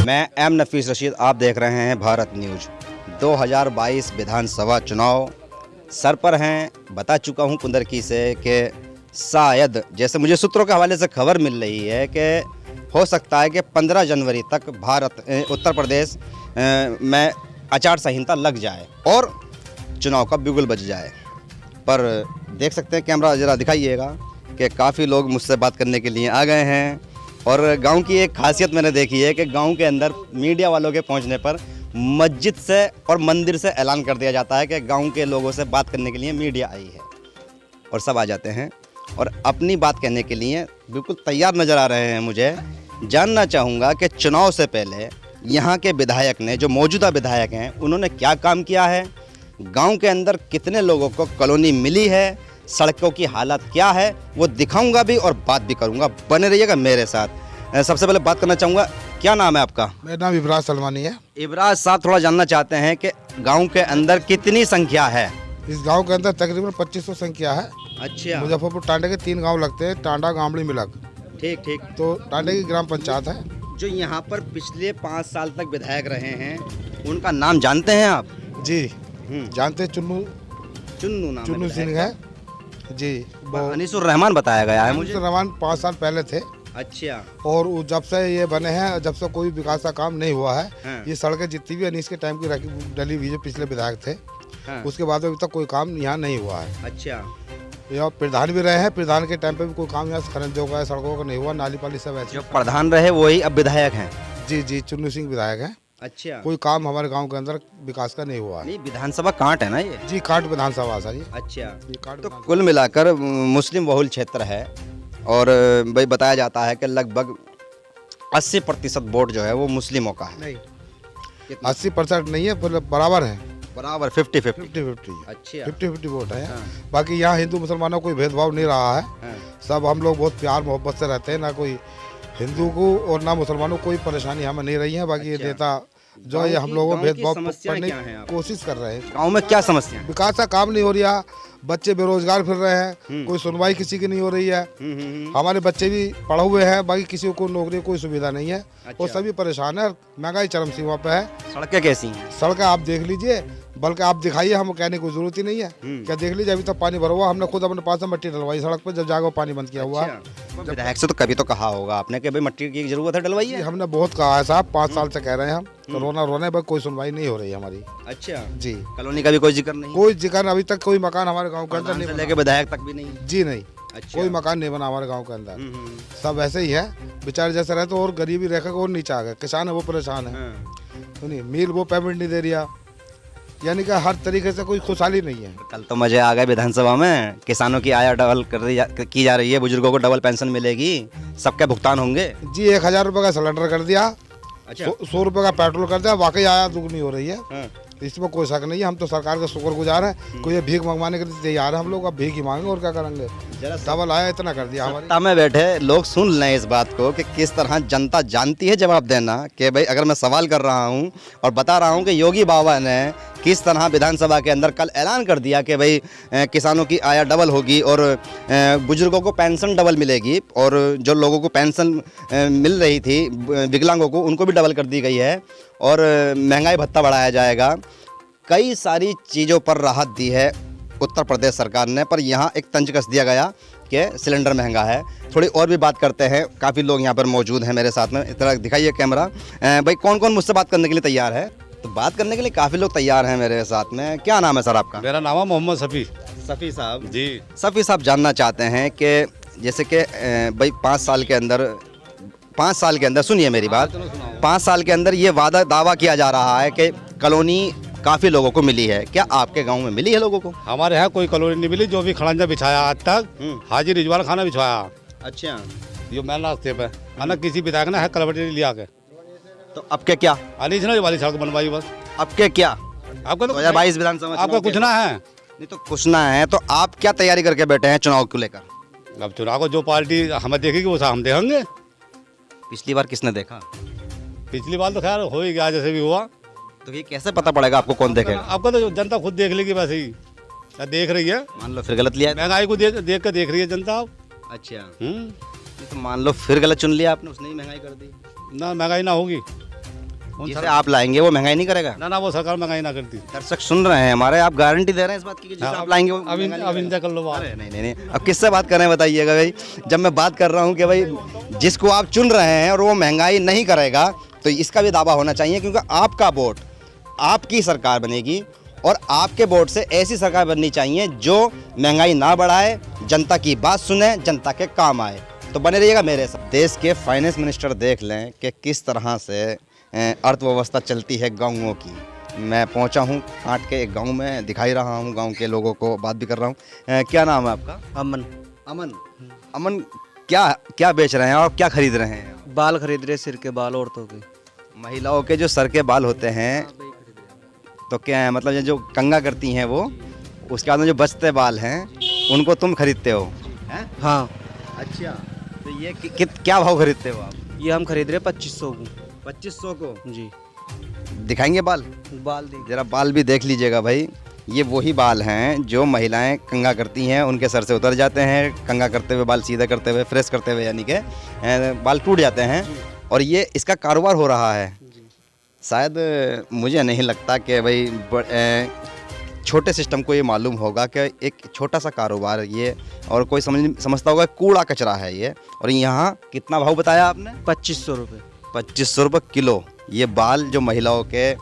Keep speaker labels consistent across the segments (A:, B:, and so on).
A: मैं एम नफीस रशीद, आप देख रहे हैं भारत न्यूज। 2022 विधानसभा चुनाव सर पर हैं। बता चुका हूं कुंदरकी से कि शायद, जैसे मुझे सूत्रों के हवाले से खबर मिल रही है कि हो सकता है कि 15 जनवरी तक उत्तर प्रदेश में आचार संहिता लग जाए और चुनाव का बिगुल बज जाए। पर देख सकते हैं, कैमरा ज़रा दिखाइएगा कि काफ़ी लोग मुझसे बात करने के लिए आ गए हैं। और गांव की एक खासियत मैंने देखी है कि गांव के अंदर मीडिया वालों के पहुंचने पर मस्जिद से और मंदिर से ऐलान कर दिया जाता है कि गांव के लोगों से बात करने के लिए मीडिया आई है, और सब आ जाते हैं और अपनी बात कहने के लिए बिल्कुल तैयार नज़र आ रहे हैं। मुझे जानना चाहूँगा कि चुनाव से पहले यहाँ के विधायक ने, जो मौजूदा विधायक हैं, उन्होंने क्या काम किया है, गांव के अंदर कितने लोगों को कॉलोनी मिली है, सड़कों की हालत क्या है, वो दिखाऊंगा भी और बात भी करूंगा। बने रहिएगा मेरे साथ। सबसे पहले बात करना चाहूँगा, क्या नाम है आपका?
B: मेरा नाम इब्राज सलमानी है।
A: इब्राज साहब, थोड़ा जानना चाहते हैं कि गांव के अंदर कितनी संख्या है?
B: इस गांव के अंदर तकरीबन 2500 संख्या है।
A: अच्छा।
B: मुजफ्फरपुर टांडे के 3 गांव लगते हैं, टांडा, गामड़ी, मिलक।
A: ठीक ठीक।
B: तो टांडे की ग्राम पंचायत है।
A: जो यहाँ पर पिछले 5 साल तक विधायक रहे हैं, उनका नाम जानते हैं आप?
B: जी जानते हैं, चुन्नू सिंह है जी।
A: अनीसुर रहमान बताया गया है मुझे।
B: रहमान 5 साल पहले थे।
A: अच्छा।
B: और जब से ये बने हैं, जब से कोई विकास का काम नहीं हुआ है।
A: हाँ।
B: ये सड़कें जितनी भी अनीस के टाइम की डली हुई, जो पिछले विधायक थे।
A: हाँ।
B: उसके बाद अभी तक कोई काम यहाँ नहीं हुआ है।
A: अच्छा।
B: यहाँ प्रधान भी रहे हैं, प्रधान के टाइम पे भी कोई काम यहाँ खनन का सड़कों का नहीं हुआ, नाली पाली सब ऐसे।
A: जो प्रधान रहे वही अब विधायक हैं?
B: जी, चुन्नू सिंह विधायक हैं।
A: अच्छा।
B: कोई काम हमारे गांव के अंदर विकास का नहीं हुआ है।
A: नहीं, विधानसभा कांट है ना ये?
B: जी, कांट विधानसभा सर ये।
A: अच्छा।
B: ये कांट
A: तो कुल मिलाकर मुस्लिम बहुल क्षेत्र है, और भाई बताया जाता है कि लगभग 80% वोट जो है वो मुस्लिमों का है।
B: नहीं, 80% नहीं है, बराबर है,
A: बराबर 50-50।
B: 50-50।
A: अच्छा।
B: 50-50 वोट है।
A: हाँ।
B: बाकी यहाँ हिंदू मुसलमानों कोई भेदभाव नहीं रहा है।
A: हाँ।
B: सब हम लोग बहुत प्यार मोहब्बत से रहते हैं, ना कोई हिंदू को और ना मुसलमानों को कोई परेशानी हमें नहीं रही है। बाकी ये नेता जो है हम लोगों को भेदभाव करने की कोशिश कर रहे हैं।
A: गाँव में क्या समस्या है?
B: विकास का काम नहीं हो रहा, बच्चे बेरोजगार फिर रहे हैं, कोई सुनवाई किसी की नहीं हो रही है। हमारे बच्चे भी पढ़े हुए हैं, बाकी किसी को नौकरी कोई सुविधा नहीं है। और सभी परेशान है, महंगाई चरम सीमा पे है।
A: सड़कें कैसी हैं?
B: सड़कें आप देख लीजिए, बल्कि आप दिखाइए, हम कहने की जरूरत ही नहीं है। क्या देख लीजिए, अभी तक पानी भरा हुआ। हमने खुद अपने पास से मट्टी डलवाई सड़क पर, जब जाकर पानी बंद किया हुआ है।
A: विधायक से तो कभी तो कहा होगा आपने कि भाई मट्टी की जरूरत है, डलवाइए।
B: हमने बहुत कहा है साहब, 5 साल से कह रहे हैं हम, तो रोने पर कोई सुनवाई नहीं हो रही हमारी।
A: अच्छा
B: जी।
A: कॉलोनी का भी कोई जिक्र नहीं?
B: कोई जिक्र अभी तक, कोई मकान हमारे गाँव के अंदर नहीं,
A: लेके विधायक तक भी नहीं?
B: जी नहीं।
A: अच्छा।
B: कोई मकान नहीं बना हमारे गांव के अंदर। सब ऐसे ही है, बेचारे जैसे रहते, और गरीबी रेखा को और नीचे आ गए। किसान है वो परेशान है। तो नहीं, मिल वो पेमेंट नहीं दे रहा, यानी कि हर तरीके से कोई खुशहाली नहीं है।
A: कल तो मजे आ गए विधानसभा में, किसानों की आय डबल की जा रही है, बुजुर्गों को डबल पेंशन मिलेगी, सबके भुगतान होंगे।
B: जी, 1000 रुपये का सिलेंडर कर दिया।
A: अच्छा।
B: 100 रुपये का पेट्रोल कर दिया, वाकई आया दुगनी हो रही है। इसमें कोई शक नहीं है। हम तो सरकार का शुक्रगुजार हैं। कोई भीख मंगवाने के लिए तैयार है, हम लोग अब भीख ही मांगेंगे और क्या करेंगे। डबल आया, इतना कर दिया हमारे।
A: सत्ता में बैठे लोग सुन लें इस बात को कि किस तरह जनता जानती है जवाब देना। कि भाई अगर मैं सवाल कर रहा हूं और बता रहा हूं कि योगी बाबा ने किस तरह विधानसभा के अंदर कल ऐलान कर दिया कि भाई किसानों की आय डबल होगी और बुजुर्गों को पेंशन डबल मिलेगी, और जो लोगों को पेंशन मिल रही थी विकलांगों को, उनको भी डबल कर दी गई है, और महंगाई भत्ता बढ़ाया जाएगा। कई सारी चीज़ों पर राहत दी है उत्तर प्रदेश सरकार ने, पर यहाँ एक तंज कस दिया गया कि सिलेंडर महंगा है। थोड़ी और भी बात करते हैं, काफ़ी लोग यहाँ पर मौजूद हैं मेरे साथ में। इस तरह दिखाइए कैमरा। भाई कौन कौन मुझसे बात करने के लिए तैयार है? तो बात करने के लिए काफ़ी लोग तैयार हैं मेरे साथ में। क्या नाम है सर आपका?
C: मेरा नाम है मोहम्मद सफ़ी।
A: सफ़ी साहब
C: जी।
A: सफ़ी साहब जानना चाहते हैं कि जैसे कि भाई 5 साल के अंदर सुनिए मेरी बात, 5 साल के अंदर ये दावा किया जा रहा है कि कॉलोनी काफ़ी लोगों को मिली है। क्या आपके गांव में मिली है लोगों को?
C: हमारे यहाँ कोई कॉलोनी नहीं मिली। जो भी खड़ंजा बिछाया आज तक, हाजी रिजवान खाना बिछाया।
A: अच्छा।
C: ये मैन रास्ते पे है, किसी विधायक ने है कलवटी लिया के।
A: तो अब के क्या?
C: अनीस ने वाली सड़क बनवाई बस।
A: अब के क्या?
C: आपका तो
A: 2022 विधानसभा
C: आपका कुछ ना है।
A: नहीं तो कुछ ना है, तो आप क्या तैयारी करके बैठे हैं चुनाव को लेकर?
C: अब चुनाव को जो पार्टी हमें देखेगी वो हम देखेंगे।
A: पिछली बार किसने देखा?
C: पिछली बार तो खैर हो ही गया, जैसे भी हुआ।
A: तो ये कैसे पता पड़ेगा आपको कौन देखेगा?
C: आपका तो जनता खुद देख लेगी, वैसे ही क्या देख रही है।
A: मान लो फिर गलत लिया।
C: महंगाई को देख कर देख रही है जनता।
A: अच्छा। तो मान लो फिर गलत चुन लिया आपने, उसने ही महंगाई कर दी।
C: ना महंगाई ना होगी।
A: जिसे आप लाएंगे वो महंगाई नहीं करेगा?
C: ना ना, वो सरकार महंगाई ना करती।
A: दर्शक सुन रहे हैं हमारे, आप गारंटी दे रहे हैं इस बात की कि जिसे आप लाएंगे वो
C: अब
A: महंगा नहीं
C: अब
A: करेगा?
C: इनसे कर लो बात।
A: अरे नहीं, अब किससे बात कर रहे हैं बताइएगा भाई। जब मैं बात कर रहा हूँ कि भाई जिसको आप चुन रहे हैं और वो महंगाई नहीं करेगा, तो इसका भी दावा होना चाहिए, क्योंकि आपका वोट, आपकी सरकार बनेगी और आपके वोट से ऐसी सरकार बननी चाहिए जो महंगाई ना बढ़ाए, जनता की बात सुने, जनता के काम आए। तो बने रहिएगा मेरे साथ। देश के फाइनेंस मिनिस्टर देख लें कि किस तरह से अर्थव्यवस्था चलती है गाँवों की। मैं पहुंचा हूं कांट के एक गांव में, दिखाई रहा हूं गांव के लोगों को, बात भी कर रहा हूं। क्या नाम है आपका?
D: अमन।
A: अमन। अमन, क्या क्या बेच रहे हैं और क्या खरीद रहे हैं?
D: बाल खरीद रहे, सिर के बाल औरतों के।
A: महिलाओं के जो सर के बाल होते हैं, तो क्या है मतलब ये जो कंघा करती हैं वो, उसके बाद में जो बचते बाल हैं उनको तुम खरीदते हो? हैं?
D: हाँ,
A: अच्छा, तो ये क्या भाव खरीदते हो आप?
D: ये हम खरीद रहे 2500 को।
A: 2500 को?
D: जी।
A: दिखाएंगे बाल?
D: बाल देख।
A: जरा बाल भी देख लीजिएगा भाई। ये वही बाल हैं जो महिलाएं कंघा करती हैं, उनके सर से उतर जाते हैं। कंघा करते हुए, बाल सीधा करते हुए, फ्रेश करते हुए, यानी कि बाल टूट जाते हैं, और ये इसका कारोबार हो रहा है। शायद मुझे नहीं लगता कि भाई छोटे सिस्टम को ये मालूम होगा कि एक छोटा सा कारोबार ये, और कोई समझता होगा कूड़ा कचरा है ये। और यहाँ कितना भाव बताया आपने?
D: 2500 रुपये।
A: 2500 रुपये किलो। ये बाल जो महिलाओं के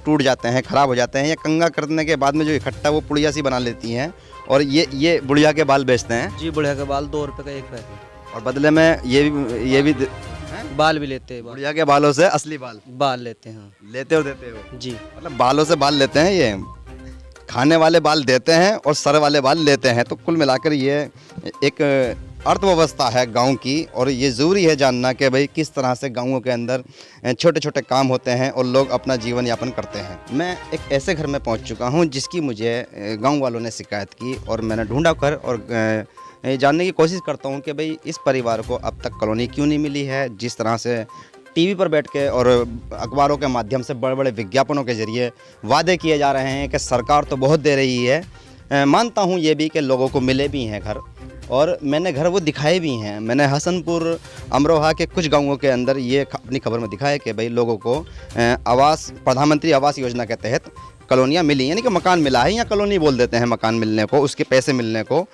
A: टूट जाते हैं, ख़राब हो जाते हैं, या कंघा करने के बाद में जो इकट्ठा वो पुड़िया सी बना लेती हैं, और ये बुढ़िया के बाल बेचते हैं।
D: जी, बुढ़िया के बाल 2 रुपये का एक पैकेट।
A: और बदले में ये भी
D: बाल भी लेते हैं।
A: बुढ़िया के बालों से असली बाल
D: लेते हैं। हाँ।
A: लेते हो देते हो?
D: जी।
A: मतलब बालों से बाल लेते हैं, ये खाने वाले बाल देते हैं और सर वाले बाल लेते हैं। तो कुल मिलाकर ये एक अर्थव्यवस्था है गांव की, और ये ज़रूरी है जानना कि भाई किस तरह से गांवों के अंदर छोटे छोटे काम होते हैं और लोग अपना जीवन यापन करते हैं। मैं एक ऐसे घर में पहुंच चुका हूं जिसकी मुझे गांव वालों ने शिकायत की, और मैंने ढूंढा कर और जानने की कोशिश करता हूं कि भाई इस परिवार को अब तक कॉलोनी क्यों नहीं मिली है। जिस तरह से टीवी पर बैठ के और अखबारों के माध्यम से बड़े बड़े विज्ञापनों के ज़रिए वादे किए जा रहे हैं कि सरकार तो बहुत दे रही है। मानता हूं ये भी कि लोगों को मिले भी हैं घर, और मैंने घर वो दिखाए भी हैं। मैंने हसनपुर, अमरोहा के कुछ गांवों के अंदर ये अपनी खबर में दिखाया कि भाई लोगों को आवास, प्रधानमंत्री आवास योजना के तहत कॉलोनियाँ मिली, यानी कि मकान मिला है, या कॉलोनी बोल देते हैं मकान मिलने को, उसके पैसे मिलने को।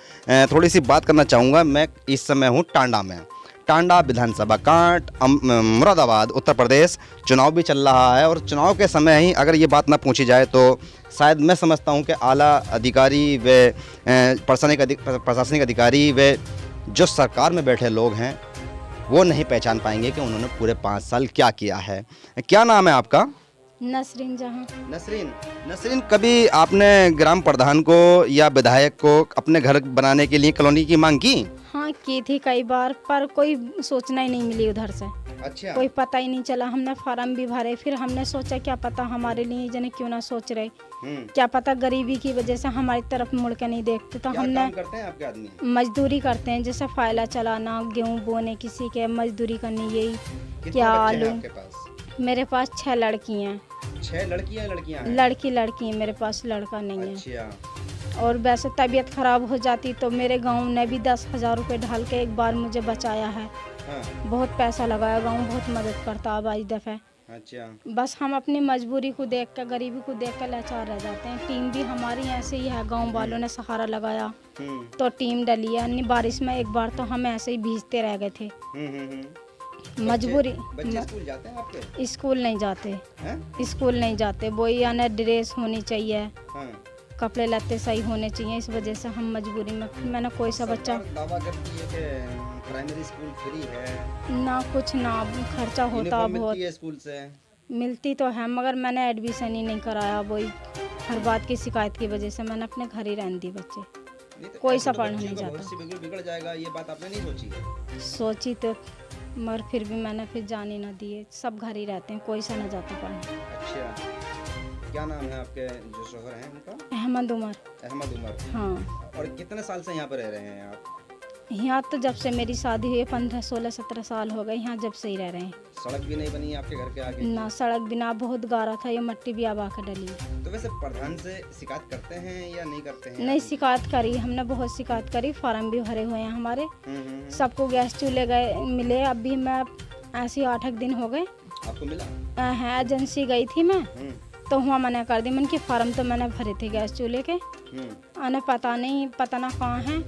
A: थोड़ी सी बात करना चाहूँगा। मैं इस समय हूँ टांडा में। टांडा विधानसभा कांट, मुरादाबाद, उत्तर प्रदेश। चुनाव भी चल रहा है, और चुनाव के समय ही अगर ये बात ना पूछी जाए तो शायद मैं समझता हूँ कि आला अधिकारी व प्रशासनिक अधिकारी व जो सरकार में बैठे लोग हैं वो नहीं पहचान पाएंगे कि उन्होंने पूरे 5 साल क्या किया है। क्या नाम है आपका?
E: नसरीन जहां।
A: नसरीन, कभी आपने ग्राम प्रधान को या विधायक को अपने घर बनाने के लिए कॉलोनी की मांग की?
E: हाँ, की थी कई बार, पर कोई सूचना ही नहीं मिली उधर से।
A: अच्छा।
E: कोई पता ही नहीं चला। हमने फार्म भी भरे, फिर हमने सोचा क्या पता हमारे लिए जने क्यों ना सोच रहे, क्या पता गरीबी की वजह से हमारी तरफ मुड़ के नहीं देखते। तो
A: क्या
E: हमने
A: काम करते हैं आपके आदमी?
E: मजदूरी करते हैं, जैसे फायला चलाना, गेहूँ बोने, किसी के मजदूरी करनी, यही
A: कितने
E: क्या
A: बच्चे हैं
E: आलू।
A: आपके पास?
E: मेरे पास 6 लड़की हैं।
A: 6 लड़कियां हैं?
E: लड़की हैं, मेरे पास लड़का नहीं है।
A: अच्छा।
E: और वैसे तबीयत ख़राब हो जाती तो मेरे गांव ने भी 10,000 रुपये ढाल के एक बार मुझे बचाया है।
A: हाँ।
E: बहुत पैसा लगाया, गांव बहुत मदद करता अब आज दफ़े।
A: अच्छा।
E: बस हम अपनी मजबूरी को देख कर, गरीबी को देख कर लाचार रह जाते हैं। टीम भी हमारी ऐसे ही है, गांव वालों ने सहारा लगाया तो टीम डली है। नहीं, बारिश में एक बार तो हम ऐसे ही भीजते रह गए थे। मजबूरी।
A: बच्चे स्कूल जाते हैं आपके?
E: स्कूल नहीं जाते
A: हैं?
E: स्कूल नहीं जाते। वही यानी ड्रेस होनी चाहिए,
A: हाँ।
E: कपड़े लत्ते सही होने चाहिए, इस वजह से हम मजबूरी में। मैंने कोई सा बच्चा
A: दावा करती है कि प्राइमरी स्कूल फ्री है,
E: ना कुछ ना खर्चा होता
A: यूनिफॉर्म
E: बहुत।
A: मिलती है स्कूल से?
E: मिलती तो है, मगर मैंने एडमिशन ही नहीं कराया। वही हर बात की शिकायत की वजह से मैंने अपने घर ही रहने दी बच्चे।
A: तो
E: कोई
A: ऐसे
E: सा
A: तो
E: पढ़ना
A: बच्चियों
E: नहीं
A: का
E: चाहता।
A: भविष्य बिगड़ जाएगा, ये बात आपने नहीं सोची है?
E: सोची तो, मगर फिर भी मैंने फिर जाने ना दिए। सब घर ही रहते हैं, कोई सा ना जाता पढ़ने।
A: अच्छा। क्या नाम है आपके जो शोहर हैं उनका?
E: अहमद उमर।
A: अहमद उमर।
E: हाँ।
A: और कितने साल से यहाँ पर रह रहे हैं आप?
E: यहाँ तो जब से मेरी शादी हुई 15, 16, 17 साल हो गए, यहाँ जब से ही रह रहे हैं।
A: सड़क भी नहीं बनी आपके घर के आगे?
E: ना सड़क बिना, बहुत गारा था, ये मिट्टी भी आबा कर डली।
A: तो वैसे प्रधान से शिकायत करते हैं या नहीं करते हैं?
E: नहीं, शिकायत करी हमने, बहुत शिकायत करी। फार्म भी भरे हुए हैं हमारे। सबको गैस चूल्हे गए मिले। अभी मैं ऐसे 8 दिन हो गए,
A: आपको मिला?
E: है एजेंसी गई थी मैं, तो वहाँ मैंने कर दी। मैंने कि फार्म तो मैंने भरे थे गैस चूल्हे के, आने पता नहीं पता ना कहाँ हैं।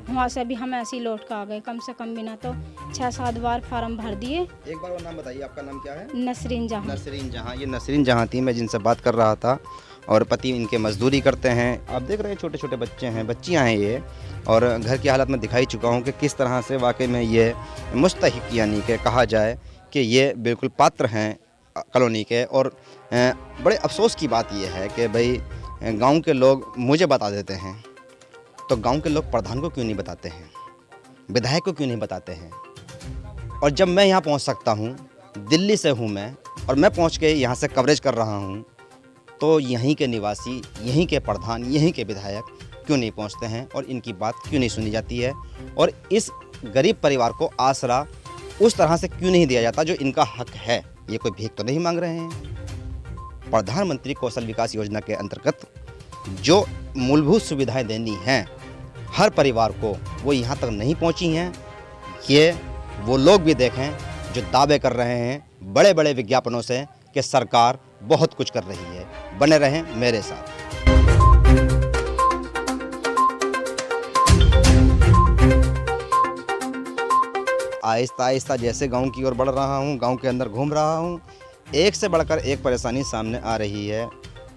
E: वहाँ से भी हम ऐसे ही लौट कर आ गए, कम से कम भी ना तो 6-7 बार फार्म भर दिए।
A: एक बार वो नाम बताइए, आपका नाम क्या है?
E: नसरीन जहाँ।
A: नसरीन जहाँ। ये नसरीन जहाँ थी मैं जिनसे बात कर रहा था, और पति इनके मजदूरी करते हैं। आप देख रहे हैं छोटे छोटे बच्चे हैं, बच्चियाँ हैं ये, और घर की हालत में दिखाई चुका हूँ कि किस तरह से वाकई में ये मुस्तहिक यानी कि कहा जाए कि ये बिल्कुल पात्र हैं कॉलोनी के। और बड़े अफसोस की बात यह है कि भाई गांव के लोग मुझे बता देते हैं, तो गांव के लोग प्रधान को क्यों नहीं बताते हैं, विधायक को क्यों नहीं बताते हैं? और जब मैं यहाँ पहुँच सकता हूँ, दिल्ली से हूँ मैं, और मैं पहुँच के यहाँ से कवरेज कर रहा हूँ, तो यहीं के निवासी, यहीं के प्रधान, यहीं के विधायक क्यों नहीं पहुँचते हैं और इनकी बात क्यों नहीं सुनी जाती है? और इस गरीब परिवार को आसरा उस तरह से क्यों नहीं दिया जाता जो इनका हक है? ये कोई भीख तो नहीं मांग रहे हैं। प्रधानमंत्री कौशल विकास योजना के अंतर्गत जो मूलभूत सुविधाएं देनी हैं हर परिवार को, वो यहाँ तक नहीं पहुँची हैं। ये वो लोग भी देखें जो दावे कर रहे हैं बड़े बड़े विज्ञापनों से कि सरकार बहुत कुछ कर रही है। बने रहें मेरे साथ। आहिस्ता आहिस्ता जैसे गांव की ओर बढ़ रहा हूं, गांव के अंदर घूम रहा हूं, एक से बढ़कर एक परेशानी सामने आ रही है।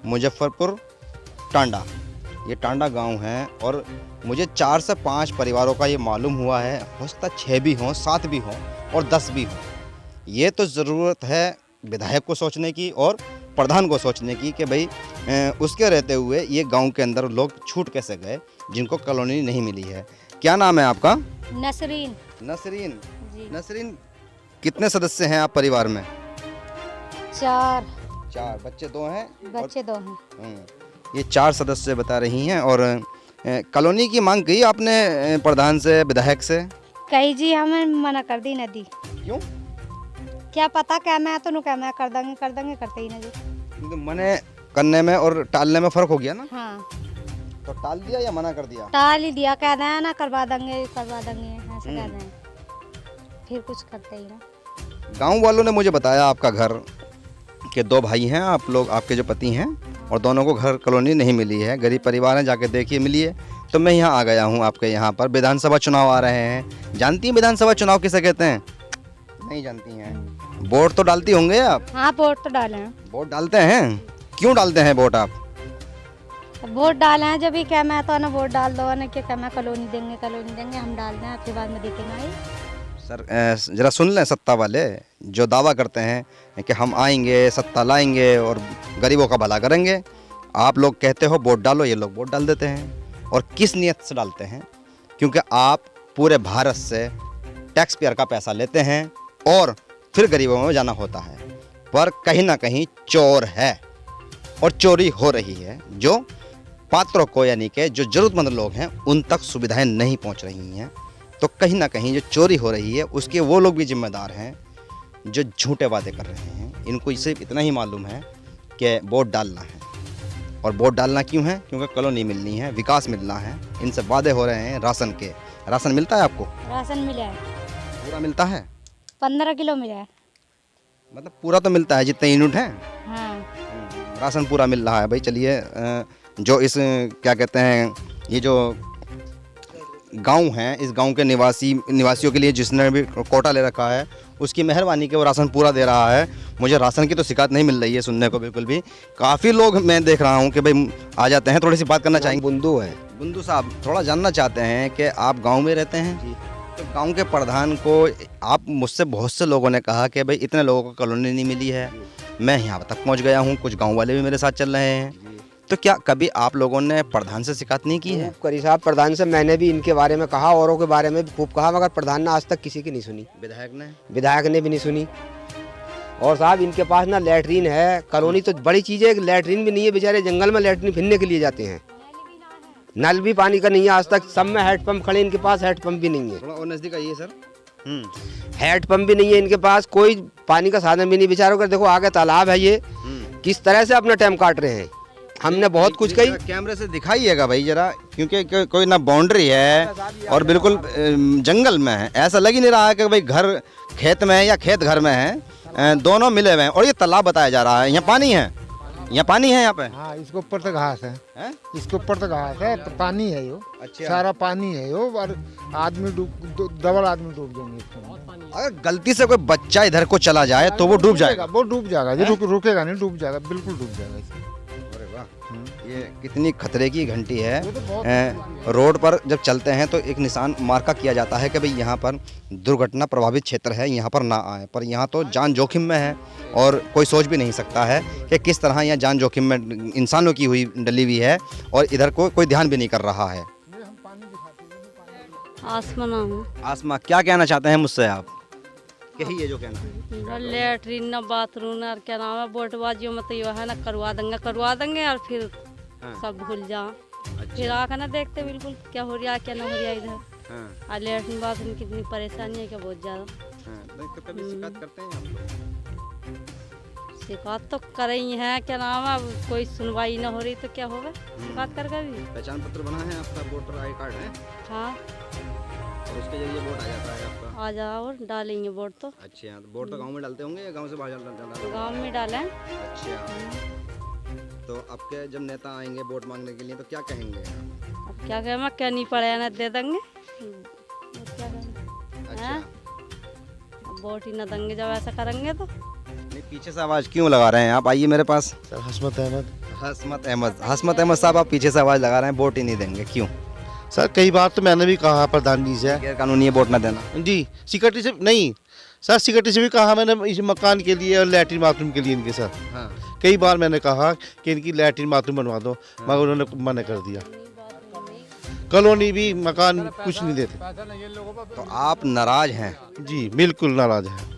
A: मुजफ्फरपुर टांडा, ये टांडा गांव है, और मुझे 4 से 5 परिवारों का ये मालूम हुआ है। हो सकता 6 भी हों, 7 भी हों और 10 भी हों। ये तो ज़रूरत है विधायक को सोचने की और प्रधान को सोचने की कि भाई उसके रहते हुए ये गांव के अंदर लोग छूट कैसे गए जिनको कॉलोनी नहीं मिली है। क्या नाम है आपका?
E: नसरीन।
A: नसरीन।
E: जी।
A: नसरीन, कितने सदस्य हैं आप परिवार में?
E: 4
A: बच्चे 2 हैं?
E: बच्चे 2 हैं।
A: ये 4 सदस्य बता रही हैं। और कॉलोनी की मांग की आपने प्रधान से, विधायक से?
E: कही जी हमें मना कर दी नदी।
A: क्यों?
E: क्या पता क्या मैं तो नु क्या मैं कर देंगे करते ही ना जी।
A: तो मने करने में और टालने में फ़र्क हो गया ना?
E: हाँ,
A: तो टाल दिया या मना कर दिया?
E: टाल ही दिया, कह दें ना करवा देंगे ऐसे कह दें, फिर कुछ करते ही ना।
A: गांव वालों ने मुझे बताया आपका घर के 2 भाई हैं आप लोग, आपके जो पति हैं, और दोनों को घर कॉलोनी नहीं मिली है, गरीब परिवार हैं, जाके देखिए मिली है। तो मैं यहाँ आ गया हूँ आपके यहाँ पर। विधानसभा चुनाव आ रहे हैं, जानती हैं विधानसभा चुनाव किसे कहते हैं? नहीं जानती हैं। वोट तो डालती होंगे आप?
E: हाँ, वोट तो डाले हैं।
A: वोट डालते हैं? क्यों डालते हैं वोट आप?
E: वोट डाले हैं जब भी क्या मैं तो ना वोट डाल दो ना क्या मैं कॉलोनी देंगे हम डाल दें, आपके बाद में देखेंगे। आई
A: सर ज़रा सुन लें, सत्ता वाले जो दावा करते हैं कि हम आएंगे, सत्ता लाएंगे और गरीबों का भला करेंगे, आप लोग कहते हो वोट डालो, ये लोग वोट डाल देते हैं। और किस नियत से डालते हैं? क्योंकि आप पूरे भारत से टैक्स पेयर का पैसा लेते हैं और फिर गरीबों में जाना होता है। पर कहीं ना कहीं चोर है और चोरी हो रही है, जो पात्रों को यानी कि जो ज़रूरतमंद लोग हैं उन तक सुविधाएं नहीं पहुंच रही हैं। तो कहीं ना कहीं जो चोरी हो रही है उसके वो लोग भी जिम्मेदार हैं जो झूठे वादे कर रहे हैं। इनको सिर्फ इतना ही मालूम है कि वोट डालना है। और वोट डालना क्यों है? क्योंकि कॉलोनी मिलनी है, विकास मिलना है। इनसे वादे हो रहे हैं राशन के। राशन मिलता है आपको?
E: राशन मिला है,
A: पूरा मिलता है?
E: 15 किलो मिला है।
A: मतलब पूरा तो मिलता है जितने यूनिट हैं?
E: हाँ,
A: राशन पूरा मिल रहा है। भाई चलिए, जो इस क्या कहते हैं, ये जो गांव हैं, इस गांव के निवासियों के लिए जिसने भी कोटा ले रखा है उसकी मेहरबानी के वो राशन पूरा दे रहा है। मुझे राशन की तो शिकायत नहीं मिल रही है सुनने को बिल्कुल भी। काफ़ी लोग मैं देख रहा हूं कि भाई आ जाते हैं, थोड़ी सी बात करना चाहेंगे।
F: बुंदू है।
A: बुंदू साहब, थोड़ा जानना चाहते हैं कि आप गांव में रहते हैं जी, तो गांव के प्रधान को आप, मुझसे बहुत से लोगों ने कहा कि भाई इतने लोगों को कॉलोनी नहीं मिली है, मैं यहाँ तक पहुँच गया हूँ, कुछ गाँव वाले भी मेरे साथ चल रहे हैं। तो क्या कभी आप लोगों ने प्रधान से शिकायत नहीं की है?
F: करी साहब, प्रधान से मैंने भी इनके बारे में कहा, औरों के बारे में भी खूब कहा, मगर प्रधान ने आज तक किसी की नहीं सुनी। विधायक ने भी नहीं सुनी। और साहब इनके पास ना लैटरीन है, कॉलोनी तो बड़ी चीज़ है, लैटरीन भी नहीं है। बेचारे जंगल में लैटरीन फिरने के लिए जाते हैं, नल भी पानी का नहीं है आज तक। सब में हैंडपम्प खड़े, इनके पास हैंडपम्प भी नहीं है।
A: थोड़ा और नज़दीक आइए सर।
F: हैंडपम्प भी नहीं है इनके पास, कोई पानी का साधन भी नहीं। बेचारों का देखो आगे तालाब है, ये किस तरह से अपना टाइम काट रहे हैं। हमने बहुत कुछ कही।
A: कैमरे से दिखाइएगा भाई जरा, क्योंकि कोई ना बाउंड्री है और बिल्कुल जंगल में है। ऐसा लग ही नहीं रहा है कि भाई घर खेत में है या खेत घर में है, दोनों मिले हुए हैं। और ये तालाब बताया जा रहा है, यहाँ पानी है, यहाँ पानी है यहाँ पे।
G: हाँ, इसके ऊपर तक घास है,
A: हैं?
G: इसके ऊपर तक घास है, तो पानी है यो,
A: अच्छा।
G: सारा पानी है यो, और आदमी डबल आदमी डूब जाएंगे इसमें।
A: अगर गलती से कोई बच्चा इधर को चला जाए तो वो डूब जाएगा।
G: वो डूब जाएगा जी, रुकेगा नहीं, डूब जाएगा, बिल्कुल डूब जाएगा इसमें।
A: अरे वाह, ये कितनी खतरे की घंटी है।
G: ये तो बहुत
A: रोड पर जब चलते हैं तो एक निशान मार्का किया जाता है कि भाई यहाँ पर दुर्घटना प्रभावित क्षेत्र है, यहाँ पर ना आए, पर यहाँ तो जान जोखिम में है और कोई सोच भी नहीं सकता है कि किस तरह यहाँ जान जोखिम में इंसानों की हुई डली हुई है और इधर कोई ध्यान भी नहीं कर रहा है।
H: आसमा नाम है।
A: आसमा, क्या कहना चाहते हैं मुझसे आप? यही है जो कहना है।
H: न लेटरिन न बाथरूम और क्या नाम है, बोटबाजियों में तो ये है ना, करवा देंगे और फिर सब भूल जा। फिर आकर ना देखते बिल्कुल क्या हो रहा है क्या ना हो रहा है इधर। और लेटरिन बाथरूम कितनी परेशानी है क्या, बहुत ज़्यादा।
A: तो कभी शिकायत करते हैं आप लोग?
H: शिकायत तो कर रही है, क्या नाम है, कोई सुनवाई ना हो रही तो क्या होगा, शिकायत कर भी।
A: पहचान पत्र बना है आपका, वोटर आई कार्ड है
H: हाँ,
A: और उसके जरिए वोट आ जाता है आपका।
H: आ जाओ और डालेंगे वोट तो।
A: अच्छा, तो वोट तो गांव में डालते होंगे या गांव से बाहर डालते हैं?
H: गाँव में डालें।
A: अच्छा, तो आपके जब नेता आएंगे वोट मांगने के लिए तो क्या कहेंगे?
H: अब क्या कहें, मैं क्या नहीं पड़े ना दे देंगे, और क्या कहें।
A: अच्छा,
H: अब वोट ही ना देंगे जब ऐसा करेंगे तो।
A: नहीं, पीछे से आवाज़ क्यों लगा रहे हैं आप? आइए मेरे पास।
G: सर हसमत अहमद।
A: हसमत अहमद साहब, आप पीछे से आवाज़ लगा रहे हैं, वोट ही नहीं देंगे, क्यों?
I: सर कई बार तो मैंने भी कहा प्रधान जी से।
A: गैर कानूनी है वोट ना देना?
I: जी, सिक्योरिटी से नहीं सर, सिक्योरिटी से भी कहा मैंने, इस मकान के लिए और लैट्रिन बाथरूम के लिए इनके सर।
A: हाँ।
I: कई बार मैंने कहा कि इनकी लैट्रिन बाथरूम बनवा दो, मगर उन्होंने मना कर दिया। कॉलोनी भी मकान कुछ नहीं देते।
A: तो आप नाराज हैं?
I: जी बिल्कुल नाराज है।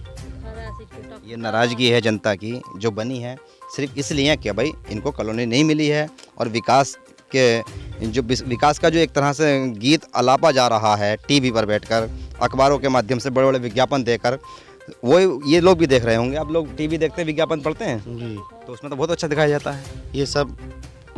A: ये नाराज़गी है जनता की जो बनी है सिर्फ इसलिए कि भाई इनको कॉलोनी नहीं मिली है और विकास का जो एक तरह से गीत अलापा जा रहा है टीवी पर बैठकर, अखबारों के माध्यम से बड़े बड़े विज्ञापन देकर, वो ये लोग भी देख रहे होंगे। आप लोग टीवी देखते हैं, विज्ञापन पढ़ते हैं,
I: जी,
A: तो उसमें तो बहुत अच्छा दिखाया जाता है।
I: ये सब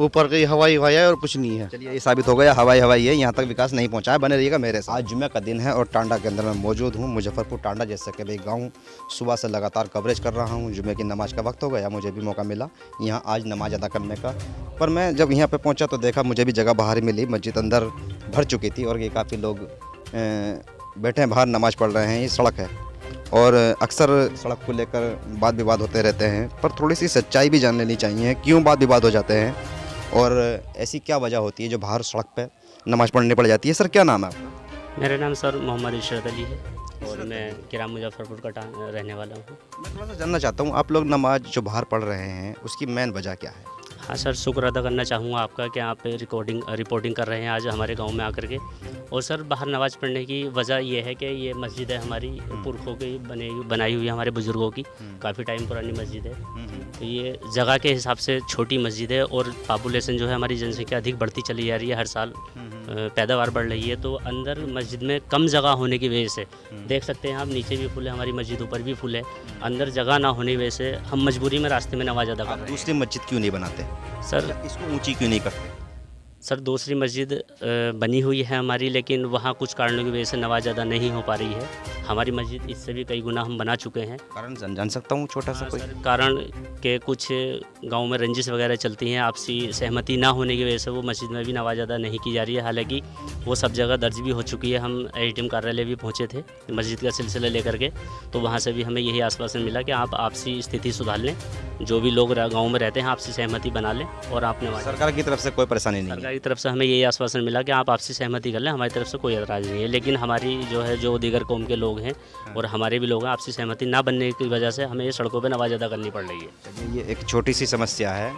I: ऊपर की हवाई है और कुछ नहीं है।
A: चलिए, ये साबित हो गया हवाई है, यहाँ तक विकास नहीं पहुँचा है। बने रहिएगा मेरे साथ। आज जुम्मे का दिन है और टांडा के अंदर मैं मौजूद हूँ, मुजफ्फरपुर टांडा, जैसे कि भाई गाँव सुबह से लगातार कवरेज कर रहा हूँ। जुम्मे की नमाज का वक्त हो गया, मुझे भी मौका मिला यहाँ आज नमाज अदा करने का। पर मैं जब यहाँ पे पहुँचा तो देखा मुझे भी जगह बाहर ही मिली, मस्जिद अंदर भर चुकी थी और ये काफ़ी लोग बैठे हैं बाहर, नमाज़ पढ़ रहे हैं। ये सड़क है और अक्सर सड़क को लेकर वाद विवाद होते रहते हैं, पर थोड़ी सी सच्चाई भी जान लेनी चाहिए, क्यों वाद विवाद हो जाते हैं और ऐसी क्या वजह होती है जो बाहर सड़क पे नमाज़ पढ़ने पड़ जाती है। सर, क्या नाम है आपका?
J: मेरा नाम सर मोहम्मद इशरत अली है और मैं किराम मुजफ्फरपुर का रहने वाला हूँ।
A: मैं थोड़ा सा जानना चाहता हूँ, आप लोग नमाज जो बाहर पढ़ रहे हैं उसकी मेन वजह क्या है?
J: हाँ सर, शुक्र अदा करना चाहूँगा आपका कि आप रिपोर्टिंग कर रहे हैं आज हमारे गांव में आकर के। और सर, बाहर नमाज़ पढ़ने की वजह ये है कि ये मस्जिद है हमारी पुरखों की बनाई हुई है, हमारे बुज़ुर्गों की, काफ़ी टाइम पुरानी मस्जिद है। तो ये जगह के हिसाब से छोटी मस्जिद है और पॉपुलेशन जो है हमारी जनसंख्या अधिक बढ़ती चली जा रही है, हर साल पैदावार बढ़ रही है। तो अंदर मस्जिद में कम जगह होने की वजह से देख सकते हैं आप, नीचे भी फुल है, हमारी मस्जिद ऊपर भी फुल है, अंदर जगह ना होने की वजह से हम मजबूरी में रास्ते में नमाज अदा कर रहे हैं।
A: दूसरी मस्जिद क्यों नहीं बनाते
J: सर?
A: इसको ऊंची क्यों नहीं करते?
J: सर, दूसरी मस्जिद बनी हुई है हमारी, लेकिन वहाँ कुछ कारणों की वजह से नमाज अदा नहीं हो पा रही है। हमारी मस्जिद इससे भी कई गुना हम बना चुके हैं।
A: कारण जान सकता हूँ छोटा सा कोई?
J: कारण के कुछ गांव में रंजिश वगैरह चलती हैं, आपसी सहमति ना होने की वजह से वो मस्जिद में भी नमाज अदा नहीं की जा रही है। हालांकि वो सब जगह दर्ज भी हो चुकी है। हम एडीएम कार्यालय भी पहुँचे थे मस्जिद का सिलसिला लेकर के, तो वहाँ से भी हमें यही आश्वासन मिला कि आप आपसी स्थिति सुधार लें, जो भी लोग गाँव में रहते हैं आपसी सहमति बना लें और आप नमाज।
A: सरकार की तरफ से कोई परेशानी नहीं है?
J: सरकार की तरफ से हमें यही आश्वासन मिला कि आप आपसी सहमति कर लें, हमारी तरफ से कोई एतराज़ नहीं है। लेकिन हमारी जो दीगर कौम के लोग हैं और हमारे भी लोग हैं, आपसी सहमति ना बनने की वजह से हमें ये सड़कों पर नमाज अदा करनी पड़ रही है।
A: ये एक छोटी सी समस्या है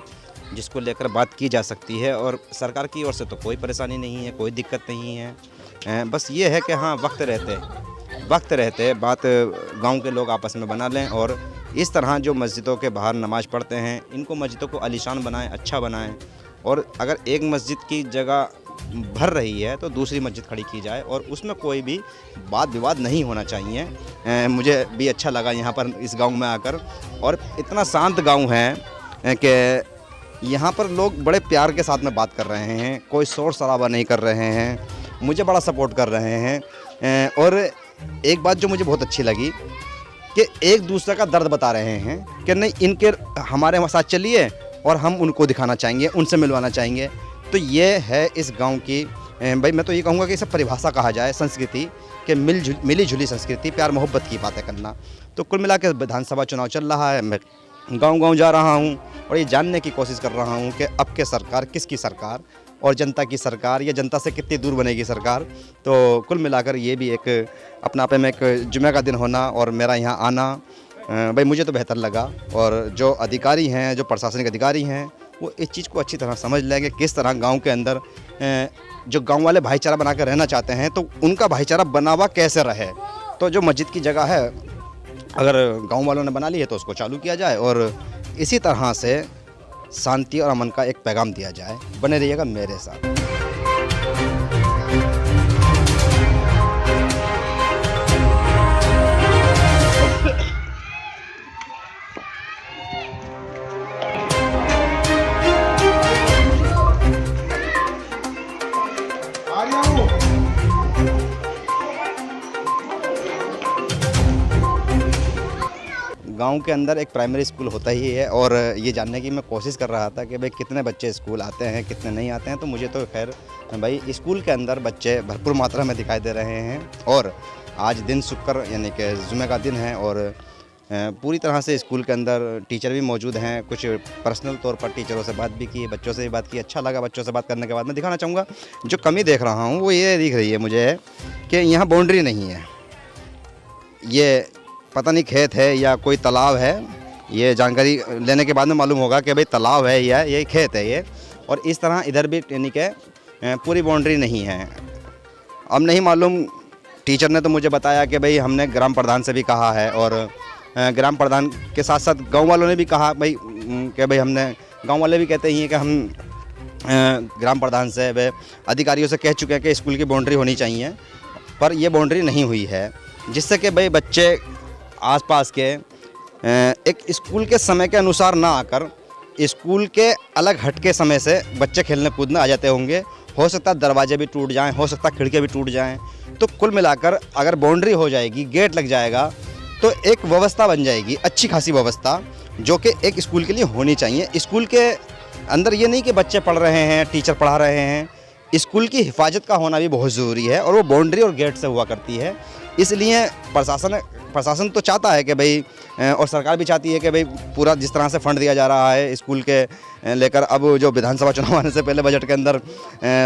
A: जिसको लेकर बात की जा सकती है और सरकार की ओर से तो कोई परेशानी नहीं है, कोई दिक्कत नहीं है। बस ये है कि हाँ, वक्त रहते बात गांव के लोग आपस में बना लें और इस तरह जो मस्जिदों के बाहर नमाज़ पढ़ते हैं इनको मस्जिदों को आलीशान बनाएं, अच्छा बनाएं। और अगर एक मस्जिद की जगह भर रही है तो दूसरी मस्जिद खड़ी की जाए और उसमें कोई भी वाद विवाद नहीं होना चाहिए। मुझे भी अच्छा लगा यहाँ पर इस गांव में आकर, और इतना शांत गांव है कि यहाँ पर लोग बड़े प्यार के साथ में बात कर रहे हैं, कोई शोर शराबा नहीं कर रहे हैं, मुझे बड़ा सपोर्ट कर रहे हैं। और एक बात जो मुझे बहुत अच्छी लगी कि एक दूसरे का दर्द बता रहे हैं कि नहीं इनके हमारे साथ चलिए और हम उनको दिखाना चाहेंगे, उनसे मिलवाना चाहेंगे। तो ये है इस गांव की भाई मैं तो ये कहूँगा कि इसे परिभाषा कहा जाए संस्कृति कि मिली जुली संस्कृति, प्यार मोहब्बत की बातें करना। तो कुल मिलाकर विधानसभा चुनाव चल रहा है, मैं गांव-गांव जा रहा हूं और ये जानने की कोशिश कर रहा हूं कि अब के सरकार किसकी सरकार और जनता की सरकार या जनता से कितनी दूर बनेगी सरकार। तो कुल मिलाकर ये भी एक अपने आप में एक जुमे का दिन होना और मेरा यहाँ आना भाई मुझे तो बेहतर लगा। और जो अधिकारी हैं, जो प्रशासनिक अधिकारी हैं, वो इस चीज़ को अच्छी तरह समझ लेंगे किस तरह गांव के अंदर जो गांव वाले भाईचारा बना कर रहना चाहते हैं तो उनका भाईचारा बना हुआ कैसे रहे। तो जो मस्जिद की जगह है अगर गांव वालों ने बना ली है तो उसको चालू किया जाए और इसी तरह से शांति और अमन का एक पैगाम दिया जाए। बने रहिएगा मेरे साथ। गांव के अंदर एक प्राइमरी स्कूल होता ही है और ये जानने की मैं कोशिश कर रहा था कि भाई कितने बच्चे स्कूल आते हैं कितने नहीं आते हैं। तो मुझे तो खैर भाई स्कूल के अंदर बच्चे भरपूर मात्रा में दिखाई दे रहे हैं और आज दिन शुक्र यानी कि जुमे का दिन है और पूरी तरह से स्कूल के अंदर टीचर भी मौजूद हैं। कुछ पर्सनल तौर पर टीचरों से बात भी की, बच्चों से भी बात की। अच्छा लगा। बच्चों से बात करने के बाद मैं दिखाना चाहूँगा जो कमी देख रहा हूँ वो ये दिख रही है मुझे कि यहाँ बाउंड्री नहीं है। ये पता नहीं खेत है या कोई तालाब है, ये जानकारी लेने के बाद में मालूम होगा कि भाई तालाब है या ये खेत है ये। और इस तरह इधर भी यानी कि पूरी बाउंड्री नहीं है। अब नहीं मालूम, टीचर ने तो मुझे बताया कि भाई हमने ग्राम प्रधान से भी कहा है और ग्राम प्रधान के साथ साथ गांव वालों ने भी कहा भाई कि भाई हमने गांव वाले भी कहते हैं कि हम ग्राम प्रधान से वे अधिकारियों से कह चुके हैं कि स्कूल की बाउंड्री होनी चाहिए, पर ये बाउंड्री नहीं हुई है, जिससे कि भाई बच्चे आसपास के एक स्कूल के समय के अनुसार ना आकर स्कूल के अलग हटके समय से बच्चे खेलने कूदने आ जाते होंगे। हो सकता है दरवाजे भी टूट जाएं, हो सकता है खिड़कियाँ भी टूट जाएं। तो कुल मिलाकर अगर बाउंड्री हो जाएगी, गेट लग जाएगा तो एक व्यवस्था बन जाएगी, अच्छी खासी व्यवस्था जो कि एक स्कूल के लिए होनी चाहिए। स्कूल के अंदर ये नहीं कि बच्चे पढ़ रहे हैं, टीचर पढ़ा रहे हैं, स्कूल की हिफाजत का होना भी बहुत ज़रूरी है और वो बाउंड्री और गेट से हुआ करती है। इसलिए प्रशासन तो चाहता है कि भाई और सरकार भी चाहती है कि भाई पूरा जिस तरह से फंड दिया जा रहा है स्कूल के लेकर, अब जो विधानसभा चुनाव आने से पहले बजट के अंदर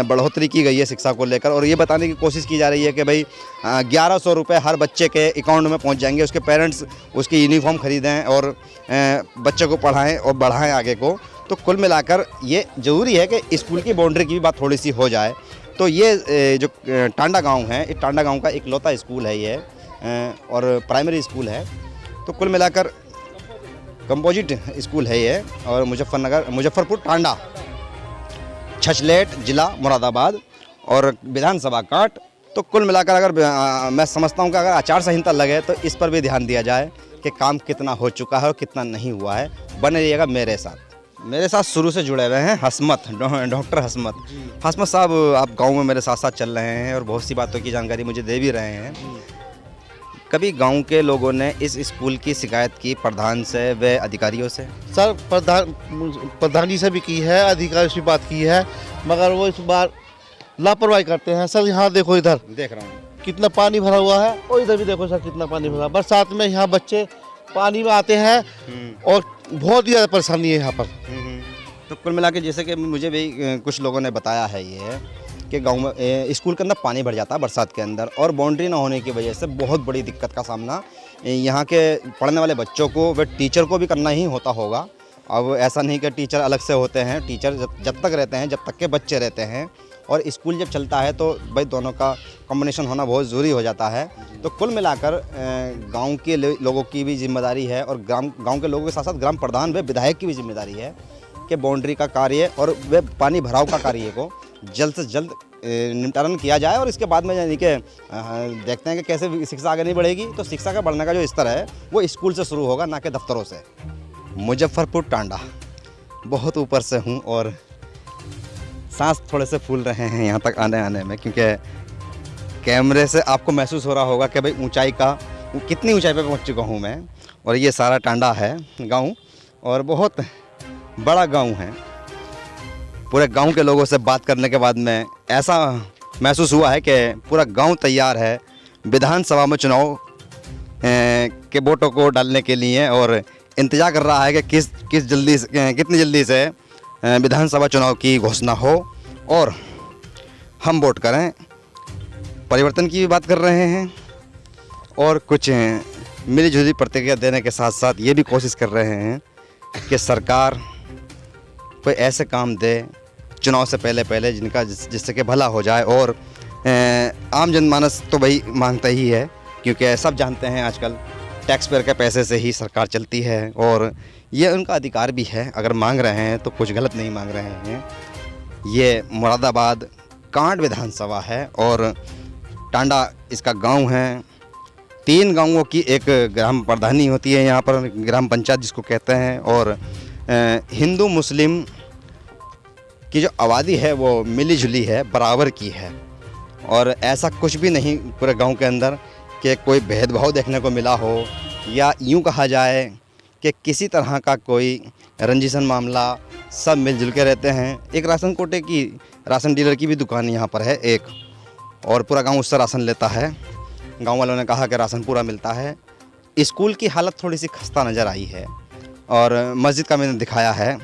A: बढ़ोतरी की गई है शिक्षा को लेकर और ये बताने की कोशिश की जा रही है कि भाई 1100 रुपये हर बच्चे के अकाउंट में पहुंच जाएंगे। उसके पेरेंट्स उसकी यूनिफॉर्म खरीदें और बच्चे को पढ़ाएँ और बढ़ाएँ आगे को। तो कुल मिलाकर ये ज़रूरी है कि स्कूल की बाउंड्री की भी बात थोड़ी सी हो जाए। तो ये जो टांडा गांव है, इस टांडा गांव का इकलौता स्कूल है ये और प्राइमरी स्कूल है। तो कुल मिलाकर कंपोजिट स्कूल है ये और मुजफ्फरपुर टांडा, छछलेट जिला मुरादाबाद और विधानसभा काट। तो कुल मिलाकर अगर मैं समझता हूँ कि अगर आचार संहिता लगे तो इस पर भी ध्यान दिया जाए कि काम कितना हो चुका है और कितना नहीं हुआ है। बने रहिएगा मेरे साथ। मेरे साथ शुरू से जुड़े हुए हैं हसमत, डॉक्टर हसमत साहब, आप गांव में मेरे साथ साथ चल रहे हैं और बहुत सी बातों की जानकारी मुझे दे भी रहे हैं। कभी गांव के लोगों ने इस स्कूल की शिकायत की प्रधान से व अधिकारियों से?
I: सर प्रधान जी से भी की है, अधिकारी से बात की है, मगर वो इस बार लापरवाही करते हैं। सर यहाँ देखो, इधर
A: देख रहा हूँ
I: कितना पानी भरा हुआ है और इधर भी देखो सर कितना पानी भरा। बरसात में यहाँ बच्चे पानी में आते हैं और बहुत ही ज़्यादा परेशानी है यहाँ पर।
A: तो कुल मिला के जैसे कि मुझे भी कुछ लोगों ने बताया है ये कि गांव में स्कूल के अंदर पानी भर जाता है बरसात के अंदर और बाउंड्री ना होने की वजह से बहुत बड़ी दिक्कत का सामना यहाँ के पढ़ने वाले बच्चों को व टीचर को भी करना ही होता होगा। अब ऐसा नहीं कि टीचर अलग से होते हैं, टीचर जब तक रहते हैं जब तक के बच्चे रहते हैं और स्कूल जब चलता है तो भाई दोनों का कॉम्बिनेशन होना बहुत ज़रूरी हो जाता है। तो कुल मिलाकर गांव के लोगों की भी जिम्मेदारी है और गांव के लोगों के साथ साथ ग्राम प्रधान व विधायक की भी जिम्मेदारी है कि बाउंड्री का कार्य और वे पानी भराव का कार्य को जल्द से जल्द निपटारण किया जाए। और इसके बाद में यानी कि देखते हैं कि कैसे शिक्षा आगे नहीं बढ़ेगी। तो शिक्षा का बढ़ने का जो स्तर है वो स्कूल से शुरू होगा, ना कि दफ्तरों से। मुजफ्फरपुर टांडा बहुत ऊपर से हूँ और सांस थोड़े से फूल रहे हैं यहाँ तक आने में, क्योंकि कैमरे से आपको महसूस हो रहा होगा कि भाई ऊंचाई का कितनी ऊंचाई पे पहुंच चुका हूं मैं। और ये सारा टांडा है गांव, और बहुत बड़ा गांव है। पूरे गांव के लोगों से बात करने के बाद में ऐसा महसूस हुआ है कि पूरा गांव तैयार है विधानसभा में चुनाव के वोटों को डालने के लिए, और इंतज़ार कर रहा है कि कितनी जल्दी से विधानसभा चुनाव की घोषणा हो और हम वोट करें। परिवर्तन की भी बात कर रहे हैं और कुछ मिलीजुली प्रतिक्रिया देने के साथ साथ ये भी कोशिश कर रहे हैं कि सरकार कोई ऐसे काम दे चुनाव से पहले जिससे कि भला हो जाए। और आम जनमानस तो वही मांगता ही है, क्योंकि सब जानते हैं आजकल टैक्स पेयर के पैसे से ही सरकार चलती है, और ये उनका अधिकार भी है। अगर मांग रहे हैं तो कुछ गलत नहीं मांग रहे हैं। ये मुरादाबाद कांड विधानसभा है और टांडा इसका गांव है। 3 गांवों की एक ग्राम प्रधानी होती है यहाँ पर, ग्राम पंचायत जिसको कहते हैं। और हिंदू मुस्लिम की जो आबादी है वो मिली जुली है, बराबर की है। और ऐसा कुछ भी नहीं पूरे गांव के अंदर कि कोई भेदभाव देखने को मिला हो, या यूं कहा जाए कि किसी तरह का कोई रंजिशन मामला। सब मिलजुल के रहते हैं। एक राशन कोटे की, राशन डीलर की भी दुकान यहाँ पर है एक, और पूरा गांव उससे राशन लेता है। गांव वालों ने कहा कि राशन पूरा मिलता है। स्कूल की हालत थोड़ी सी खस्ता नज़र आई है, और मस्जिद का मैंने दिखाया है।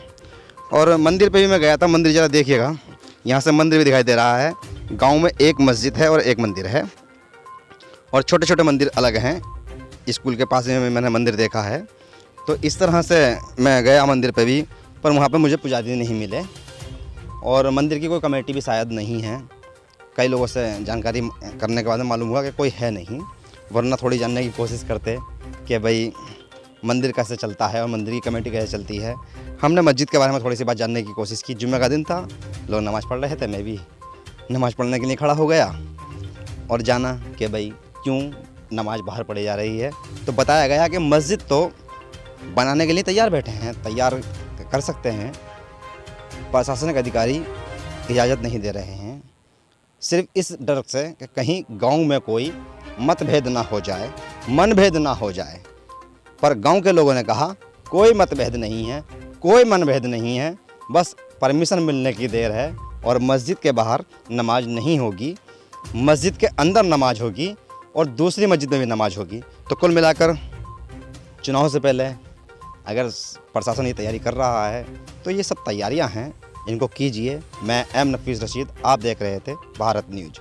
A: और मंदिर पे भी मैं गया था। मंदिर ज़रा देखिएगा, यहाँ से मंदिर भी दिखाई दे रहा है। गांव में एक मस्जिद है और एक मंदिर है, और छोटे छोटे मंदिर अलग हैं। स्कूल के पास में मैंने मंदिर देखा है। तो इस तरह से मैं गया मंदिर पे भी, पर वहाँ पे मुझे पुजारी नहीं मिले, और मंदिर की कोई कमेटी भी शायद नहीं है। कई लोगों से जानकारी करने के बाद मालूम हुआ कि कोई है नहीं, वरना थोड़ी जानने की कोशिश करते कि भाई मंदिर कैसे चलता है और मंदिर की कमेटी कैसे चलती है। हमने मस्जिद के बारे में थोड़ी सी बात जानने की कोशिश की। जुम्मे का दिन था, लोग नमाज़ पढ़ रहे थे, मैं भी नमाज़ पढ़ने के लिए खड़ा हो गया और जाना कि भाई क्यों नमाज़ बाहर पढ़ी जा रही है। तो बताया गया कि मस्जिद तो बनाने के लिए तैयार बैठे हैं, तैयार कर सकते हैं, प्रशासनिक अधिकारी इजाज़त नहीं दे रहे हैं, सिर्फ इस डर से कि कहीं गांव में कोई मतभेद ना हो जाए, मनभेद ना हो जाए। पर गांव के लोगों ने कहा कोई मतभेद नहीं है, कोई मनभेद नहीं है, बस परमिशन मिलने की देर है, और मस्जिद के बाहर नमाज नहीं होगी, मस्जिद के अंदर नमाज होगी और दूसरी मस्जिद में भी नमाज होगी। तो कुल मिलाकर चुनाव से पहले अगर प्रशासन ये तैयारी कर रहा है तो ये सब तैयारियां हैं, इनको कीजिए। मैं एम नफीस रशीद, आप देख रहे थे भारत न्यूज़।